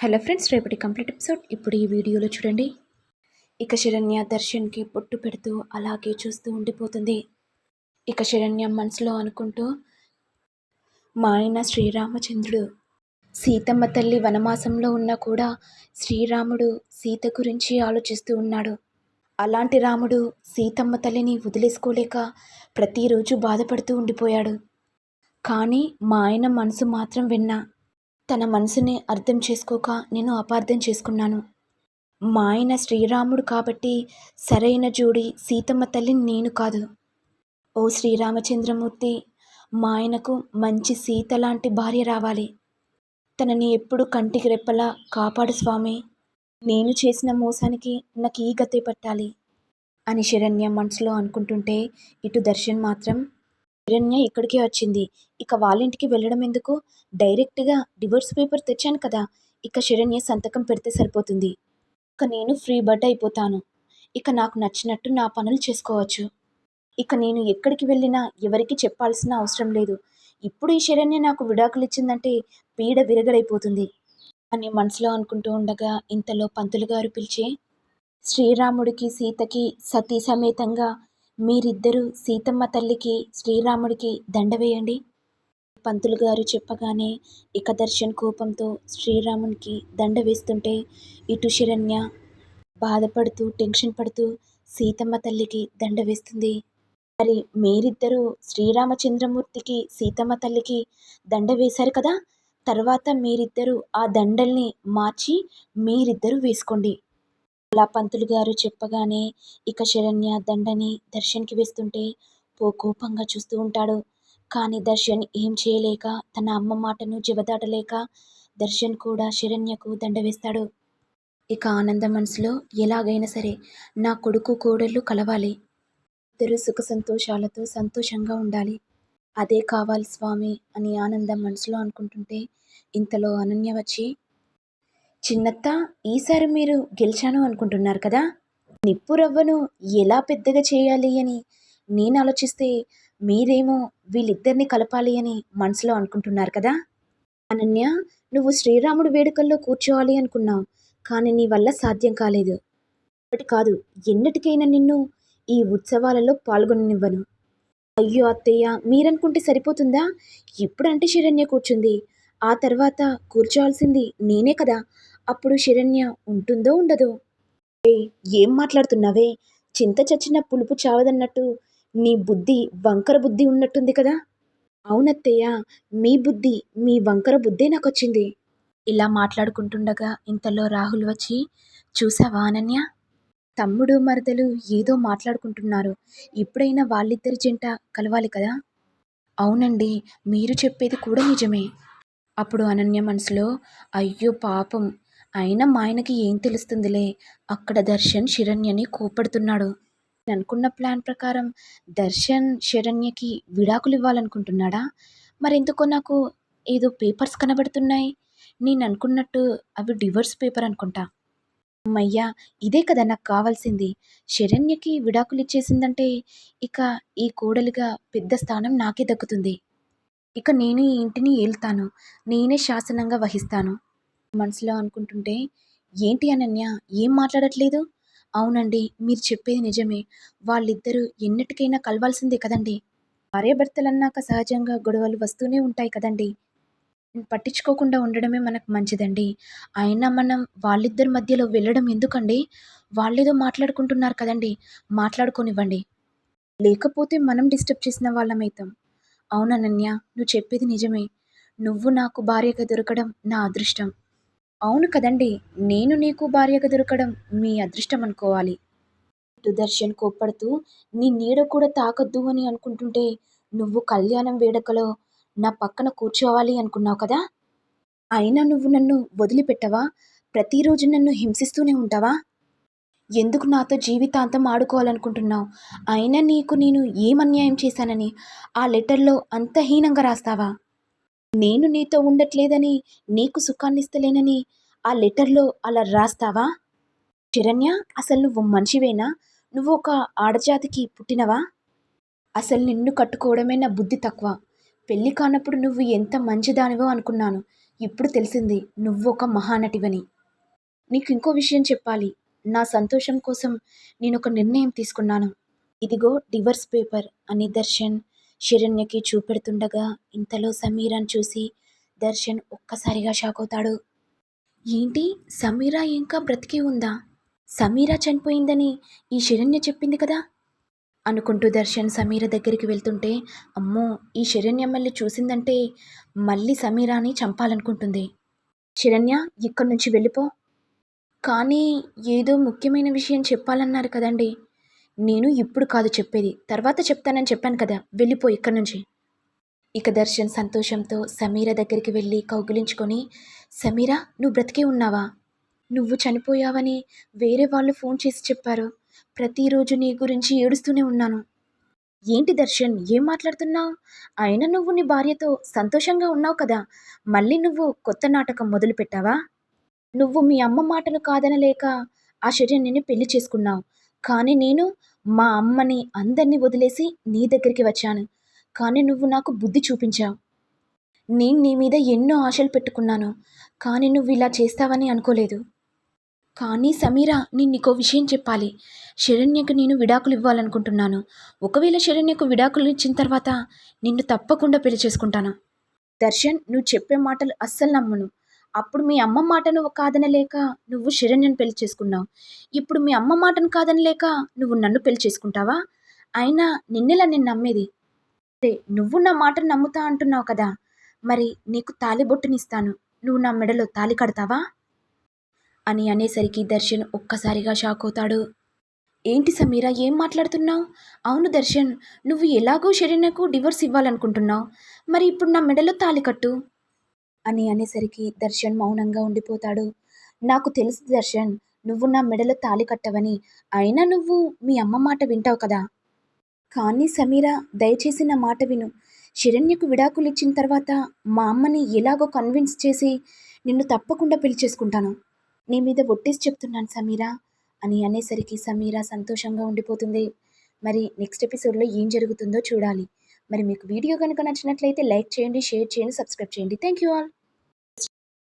Hello friends, రేపటి complete episode ఇప్పుడు ఈ వీడియోలో చూడండి. ఇక శరణ్య దర్శన్కి పొట్టు పెడుతూ అలాగే చూస్తూ ఉండిపోతుంది. ఇక శరణ్య మనసులో అనుకుంటూ, మా ఆయన శ్రీరామచంద్రుడు సీతమ్మ తల్లి వనమాసంలో ఉన్నా కూడా శ్రీరాముడు సీత గురించి ఆలోచిస్తూ ఉన్నాడు. అలాంటి రాముడు సీతమ్మ తల్లిని వదిలేసుకోలేక ప్రతిరోజు బాధపడుతూ ఉండిపోయాడు. కానీ మా ఆయన మనసు మాత్రం విన్నా. తన మనసుని అర్థం చేసుకోక నేను అపార్థం చేసుకున్నాను. మా ఆయన శ్రీరాముడు కాబట్టి సరైన జోడి సీతమ్మ తల్లిని నేను కాదు. ఓ శ్రీరామచంద్రమూర్తి, మా ఆయనకు మంచి సీత లాంటి భార్య రావాలి. తనని ఎప్పుడు కంటికి రెప్పలా కాపాడు స్వామి. నేను చేసిన మోసానికి నాకు ఈ గతే పట్టాలి అని శరణ్య మనసులో అనుకుంటుంటే, ఇటు దర్శన్ మాత్రం, శరణ్య ఇక్కడికే వచ్చింది, ఇక వాళ్ళింటికి వెళ్ళడం ఎందుకు, డైరెక్ట్గా డివోర్స్ పేపర్ తెచ్చాను కదా, ఇక శరణ్య సంతకం పెడితే సరిపోతుంది. ఇక నేను ఫ్రీ బర్డ్ అయిపోతాను. ఇక నాకు నచ్చినట్టు నా పనులు చేసుకోవచ్చు. ఇక నేను ఎక్కడికి వెళ్ళినా ఎవరికి చెప్పాల్సిన అవసరం లేదు. ఇప్పుడు ఈ శరణ్య నాకు విడాకులు ఇచ్చిందంటే పీడ విరగడైపోతుంది అని మనసులో అనుకుంటూ ఉండగా ఇంతలో పంతులు గారు పిలిచి, శ్రీరాముడికి సీతకి సతీ సమేతంగా మీరిద్దరూ సీతమ్మ తల్లికి శ్రీరాముడికి దండ వేయండి. పంతులు గారు చెప్పగానే ఇక దర్శన్ కోపంతో శ్రీరామునికి దండ వేస్తుంటే, ఇటు శరణ్య బాధపడుతూ టెన్షన్ పడుతూ సీతమ్మ తల్లికి దండ వేస్తుంది. మరి మీరిద్దరూ శ్రీరామచంద్రమూర్తికి సీతమ్మ తల్లికి దండ వేశారు కదా, తర్వాత మీరిద్దరూ ఆ దండల్ని మార్చి మీరిద్దరూ వేసుకోండి. అలా పంతులు గారు చెప్పగానే ఇక శరణ్య దండని దర్శన్కి వేస్తుంటే కోపంగా చూస్తూ ఉంటాడు. కానీ దర్శన్ ఏం చేయలేక, తన అమ్మ మాటను జవదాటలేక దర్శన్ కూడా శరణ్యకు దండ వేస్తాడు. ఇక ఆనంద మనసులో, ఎలాగైనా సరే నా కొడుకు కోడళ్ళు కలవాలి, ఇద్దరు సుఖ సంతోషాలతో సంతోషంగా ఉండాలి, అదే కావాలి స్వామి అని ఆనందం మనసులో అనుకుంటుంటే, ఇంతలో అనన్య వచ్చి, చిన్నత్త, ఈసారి మీరు గెలిచాను అనుకుంటున్నారు కదా, నిప్పు రవ్వను ఎలా పెద్దగా చేయాలి అని నేను ఆలోచిస్తే మీరేమో వీళ్ళిద్దరిని కలపాలి అని మనసులో అనుకుంటున్నారు కదా. అనన్య, నువ్వు శ్రీరాముడు వేడుకల్లో కూర్చోవాలి అనుకున్నావు, కానీ నీ వల్ల సాధ్యం కాలేదు. ఒకటి కాదు, ఎన్నటికైనా నిన్ను ఈ ఉత్సవాలలో పాల్గొననివ్వను. అయ్యో అత్తయ్య, మీరనుకుంటే సరిపోతుందా, ఇప్పుడంటే శరణ్య కూర్చుంది, ఆ తర్వాత కూర్చోవాల్సింది నేనే కదా, అప్పుడు శరణ్య ఉంటుందో ఉండదో. ఏ, ఏం మాట్లాడుతున్నావే, చింత చచ్చిన పులుపు చావదన్నట్టు నీ బుద్ధి వంకర బుద్ధి ఉన్నట్టుంది కదా. అవునత్తయ్య, మీ బుద్ధి, మీ వంకర బుద్ధే నాకొచ్చింది. ఇలా మాట్లాడుకుంటుండగా ఇంతలో రాహుల్ వచ్చి, చూసావా అనన్య, తమ్ముడు మరదలు ఏదో మాట్లాడుకుంటున్నారు, ఇప్పుడైనా వాళ్ళిద్దరి జంట కలవాలి కదా. అవునండి, మీరు చెప్పేది కూడా నిజమే. అప్పుడు అనన్య మనసులో, అయ్యో పాపం, అయినా మా ఆయనకి ఏం తెలుస్తుందిలే, అక్కడ దర్శన్ శరణ్యని కోపడుతున్నాడు. నేను అనుకున్న ప్లాన్ ప్రకారం దర్శన్ శరణ్యకి విడాకులు ఇవ్వాలనుకుంటున్నాడా, మరెందుకో నాకు ఏదో పేపర్స్ కనబడుతున్నాయి, నేను అనుకున్నట్టు అవి డివోర్స్ పేపర్ అనుకుంటా. అమ్మయ్యా, ఇదే కదా నాకు కావాల్సింది, శరణ్యకి విడాకులు ఇచ్చేసిందంటే ఇక ఈ కోడలిగా పెద్ద స్థానం నాకే దక్కుతుంది. ఇక నేను ఈ ఇంటిని ఏలుతాను, నేనే శాసనంగా వహిస్తాను మనసులో అనుకుంటుంటే, ఏంటి అనన్య, ఏం మాట్లాడట్లేదు. అవునండి, మీరు చెప్పేది నిజమే, వాళ్ళిద్దరూ ఎన్నిటికైనా కలవాల్సిందే కదండి. భార్యాభర్తలన్నాక సహజంగా గొడవలు వస్తూనే ఉంటాయి కదండి, పట్టించుకోకుండా ఉండడమే మనకు మంచిదండి. అయినా మనం వాళ్ళిద్దరి మధ్యలో వెళ్ళడం ఎందుకండి, వాళ్ళేదో మాట్లాడుకుంటున్నారు కదండి, మాట్లాడుకోనివ్వండి, లేకపోతే మనం డిస్టర్బ్ చేసిన వాళ్ళమైతాం. అవునన్నయ్య, నువ్వు చెప్పేది నిజమే, నువ్వు నాకు భార్యగా దొరకడం నా అదృష్టం. అవును కదండి, నేను నీకు భార్యగా దొరకడం మీ అదృష్టం అనుకోవాలి. ఇటు దర్శన్ కోప్పడుతూ, నీ నీడ కూడా తాకద్దు అని అనుకుంటుంటే నువ్వు కళ్యాణం వేడుకలో నా పక్కన కూర్చోవాలి అనుకున్నావు కదా, అయినా నువ్వు నన్ను వదిలిపెట్టవా, ప్రతిరోజు నన్ను హింసిస్తూనే ఉంటావా, ఎందుకు నాతో జీవితాంతం ఆడుకోవాలనుకుంటున్నావు, అయినా నీకు నేను ఏం అన్యాయం చేశానని ఆ లెటర్లో అంత హీనంగా రాస్తావా, నేను నీతో ఉండట్లేదని, నీకు సుఖాన్నిస్తలేనని ఆ లెటర్లో అలా రాస్తావా. శరణ్య, అసలు నువ్వు మనిషివేనా, నువ్వు ఒక ఆడజాతికి పుట్టినవా, అసలు నిన్ను కట్టుకోవడమే నా బుద్ధి తక్కువ, పెళ్ళి కానప్పుడు నువ్వు ఎంత మంచిదానివో అనుకున్నాను, ఇప్పుడు తెలిసింది నువ్వొక మహానటివని. నీకు ఇంకో విషయం చెప్పాలి. నా సంతోషం కోసం నేనొక నిర్ణయం తీసుకున్నాను. ఇదిగో డివర్స్ పేపర్ అని దర్శన్ శరణ్యకి చూపెడుతుండగా ఇంతలో సమీరాని చూసి దర్శన్ ఒక్కసారిగా షాక్ అవుతాడు. ఏంటి, సమీరా ఇంకా బ్రతికి ఉందా? సమీరా చనిపోయిందని ఈ శరణ్య చెప్పింది కదా అనుకుంటూ దర్శన్ సమీర దగ్గరికి వెళ్తుంటే, అమ్మో, ఈ శరణ్య మళ్ళీ చూసిందంటే మళ్ళీ సమీరాని చంపాలనుకుంటుంది. శరణ్య, ఇక్కడి నుంచి వెళ్ళిపో. కానీ ఏదో ముఖ్యమైన విషయం చెప్పాలన్నారు కదండి. నేను ఇప్పుడు కాదు చెప్పేది, తర్వాత చెప్తానని చెప్పాను కదా, వెళ్ళిపో ఇక్కడి నుంచి. ఇక దర్శన్ సంతోషంతో సమీర దగ్గరికి వెళ్ళి కౌగిలించుకొని, సమీరా, నువ్వు బ్రతికే ఉన్నావా? నువ్వు చనిపోయావని వేరే వాళ్ళు ఫోన్ చేసి చెప్పారు. ప్రతిరోజు నీ గురించి ఏడుస్తూనే ఉన్నాను. ఏంటి దర్శన్, ఏం మాట్లాడుతున్నావు? అయినా నువ్వు నీ భార్యతో సంతోషంగా ఉన్నావు కదా, మళ్ళీ నువ్వు కొత్త నాటకం మొదలు పెట్టావా? నువ్వు మీ అమ్మ మాటను కాదనలేక ఆ శరణ్యని పెళ్లి చేసుకున్నావు. కానీ నేను మా అమ్మని అందరినీ వదిలేసి నీ దగ్గరికి వచ్చాను. కానీ నువ్వు నాకు బుద్ధి చూపించావు. నేను నీ మీద ఎన్నో ఆశలు పెట్టుకున్నాను. కానీ నువ్వు ఇలా చేస్తావని అనుకోలేదు. కానీ సమీరా, నేను నీకో విషయం చెప్పాలి. శరణ్యకు నేను విడాకులు ఇవ్వాలనుకుంటున్నాను. ఒకవేళ శరణ్యకు విడాకులు ఇచ్చిన తర్వాత నిన్ను తప్పకుండా పెళ్లి చేసుకుంటాను. దర్శన్, నువ్వు చెప్పే మాటలు అస్సలు నమ్మను. అప్పుడు మీ అమ్మ మాటను కాదనలేక నువ్వు శరణ్యను పెళ్లి చేసుకున్నావు. ఇప్పుడు మీ అమ్మ మాటను కాదనలేక నువ్వు నన్ను పెళ్లి చేసుకుంటావా? అయినా నిన్నెలా నేను నమ్మేది? అరే, నువ్వు నా మాటను నమ్ముతా అంటున్నావు కదా, మరి నీకు తాళిబొట్టునిస్తాను. నువ్వు నా మెడలో తాళి కడతావా అని అనేసరికి దర్శన్ ఒక్కసారిగా షాక్ అవుతాడు. ఏంటి సమీరా, ఏం మాట్లాడుతున్నావు? అవును దర్శన్, నువ్వు ఎలాగో శరణ్యకు డివోర్స్ ఇవ్వాలనుకుంటున్నావు. మరి ఇప్పుడు నా మెడలో తాళి కట్టు అని అనేసరికి దర్శన్ మౌనంగా ఉండిపోతాడు. నాకు తెలుసు దర్శన్, నువ్వు నా మెడలో తాళి కట్టవని. అయినా నువ్వు మీ అమ్మ మాట వింటావు కదా. కానీ సమీరా, దయచేసి నా మాట విను. శరణ్యకు విడాకులు ఇచ్చిన తర్వాత మా అమ్మని ఎలాగో కన్విన్స్ చేసి నిన్ను తప్పకుండా పెళ్లి చేసుకుంటాను. నీ మీద ఒట్టేసి చెప్తున్నాను సమీరా అని అనేసరికి సమీరా సంతోషంగా ఉండిపోతుంది. మరి నెక్స్ట్ ఎపిసోడ్లో ఏం జరుగుతుందో చూడాలి. మరి మీకు వీడియో కనుక నచ్చినట్లయితే లైక్ చేయండి, షేర్ చేయండి, సబ్స్క్రైబ్ చేయండి. Thank you all.